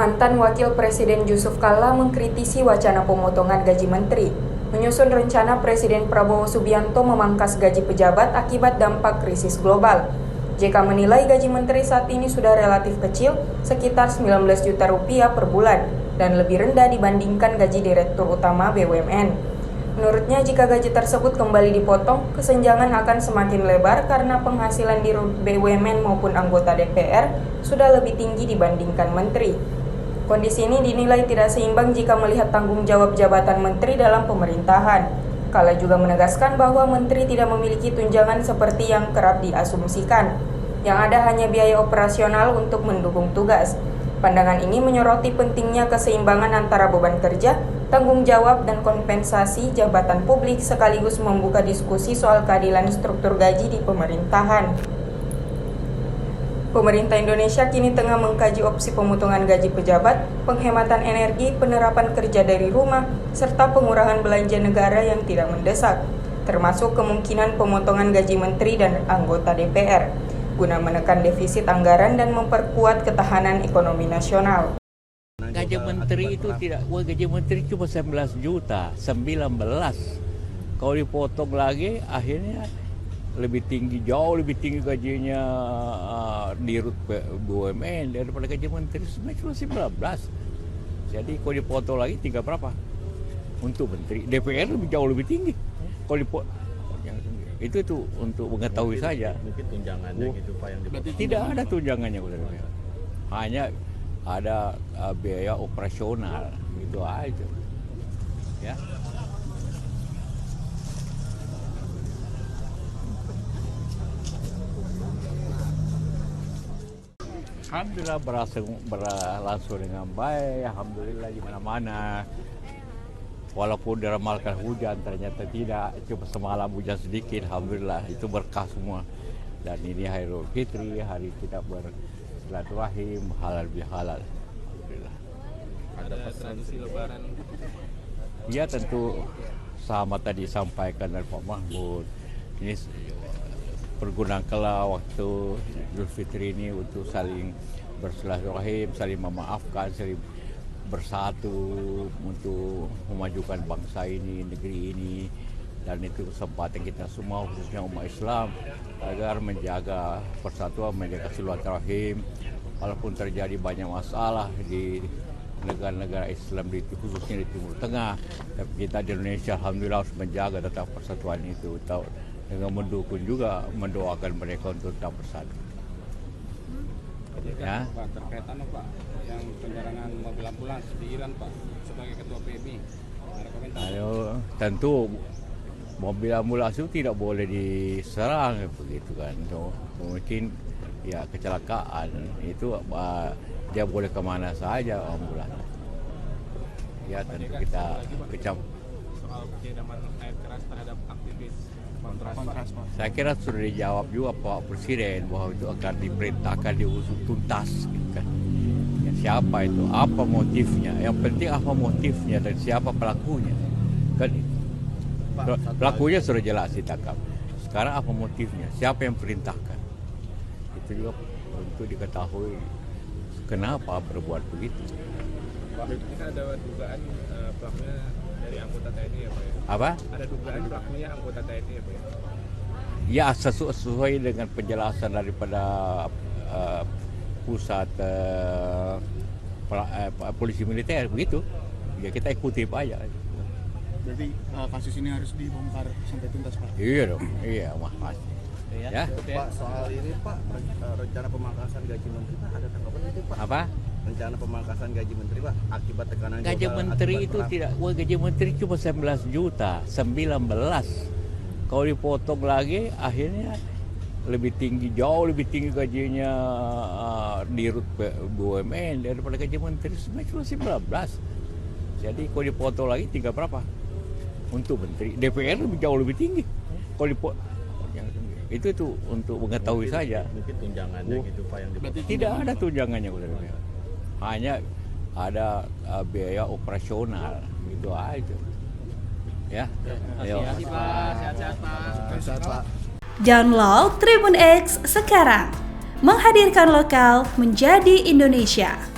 Mantan Wakil Presiden Yusuf Kalla mengkritisi wacana pemotongan gaji menteri, menyusun rencana Presiden Prabowo Subianto memangkas gaji pejabat akibat dampak krisis global. JK menilai gaji menteri saat ini sudah relatif kecil, sekitar 19 juta rupiah per bulan, dan lebih rendah dibandingkan gaji Direktur Utama BUMN. Menurutnya, jika gaji tersebut kembali dipotong, kesenjangan akan semakin lebar karena penghasilan di BUMN maupun anggota DPR sudah lebih tinggi dibandingkan menteri. Kondisi ini dinilai tidak seimbang jika melihat tanggung jawab jabatan menteri dalam pemerintahan. Kalla juga menegaskan bahwa menteri tidak memiliki tunjangan seperti yang kerap diasumsikan. Yang ada hanya biaya operasional untuk mendukung tugas. Pandangan ini menyoroti pentingnya keseimbangan antara beban kerja, tanggung jawab, dan kompensasi jabatan publik sekaligus membuka diskusi soal keadilan struktur gaji di pemerintahan. Pemerintah Indonesia kini tengah mengkaji opsi pemotongan gaji pejabat, penghematan energi, penerapan kerja dari rumah, serta pengurangan belanja negara yang tidak mendesak, termasuk kemungkinan pemotongan gaji menteri dan anggota DPR, guna menekan defisit anggaran dan memperkuat ketahanan ekonomi nasional. Gaji menteri itu gaji menteri cuma 19 juta, 19. Kalau dipotong lagi, akhirnya jauh lebih tinggi gajinya di BUMN daripada gaji menteri, cuma 19. Jadi kalau dipotong lagi tinggal berapa untuk menteri? DPR jauh lebih tinggi. Kalau itu untuk mengetahui saja. Mungkin tunjangannya gitu Pak yang dipotong. Tidak ada tunjangannya, hanya ada biaya operasional gitu aja. Ya. Alhamdulillah berlangsung dengan baik, alhamdulillah di mana-mana. Walaupun diramalkan hujan, ternyata tidak, cuma semalam hujan sedikit, alhamdulillah itu berkah semua. Dan ini hari Idul Fitri, hari kita bersilaturahim, halal bihalal, alhamdulillah. Ada tradisi Lebaran? Ya tentu sama tadi sampaikan dari Pak Mahfud. Ini pergunakan waktu Idul Fitri ini untuk saling bersilaturahim, saling memaafkan, saling bersatu untuk memajukan bangsa ini, negeri ini, dan itu kesempatan kita semua khususnya umat Islam agar menjaga persatuan, menjaga silaturahim. Walaupun terjadi banyak masalah di negara-negara Islam khususnya di Timur Tengah, tapi kita di Indonesia alhamdulillah harus menjaga tetap persatuan itu dengan mendukung juga mendoakan mereka untuk tetap bersatu. Ya. Pak, terkaitan Pak yang penyerangan mobil ambulans di Iran Pak sebagai ketua PMI, ada komentar? Tentu mobil ambulans itu tidak boleh diserang begitu kan. Mungkin ya kecelakaan itu dia boleh kemana saja ambulans. Ya tentu kita soal penyiraman air keras terhadap aktivis kontras. Saya kira sudah dijawab juga Pak Presiden bahwa itu akan diperintahkan diusut tuntas gitu kan. Ya, siapa itu, apa motifnya, yang penting apa motifnya dan siapa pelakunya kan. Pelakunya sudah jelas ditangkap, sekarang apa motifnya, siapa yang perintahkan, itu juga untuk diketahui kenapa berbuat begitu. Pak, ini ada dugaan pelakunya dari anggota TNI ya Pak ya? Apa? Ada dugaan pelakunya anggota TNI ya Pak ya? Ya sesuai dengan penjelasan daripada pusat polisi militer begitu. Ya kita ikuti aja. Berarti kasus ini harus dibongkar sampai tuntas Pak? Iya dong, iya pasti. Ya. Pak, soal ini Pak, rencana pemangkasan gaji menteri Pak, ada tanggapan itu Pak? Apa? Rencana pemangkasan gaji menteri Pak, akibat tekanan Gaji menteri itu gaji menteri cuma 19 juta, 19. Kalau dipotong lagi, akhirnya jauh lebih tinggi gajinya di BUMN daripada gaji menteri, cuma 19. Jadi kalau dipotong lagi tinggal berapa untuk menteri? DPR jauh lebih tinggi. Kalau dipotong itu untuk mengetahui saja. Mungkin tunjangannya gitu Pak yang dipotong. Tidak ada tunjangannya, hanya ada biaya operasional gitu aja. Ya. Terima kasih Pak, sehat-sehat Pak. Sehat Pak. Download Tribun X sekarang, menghadirkan lokal menjadi Indonesia.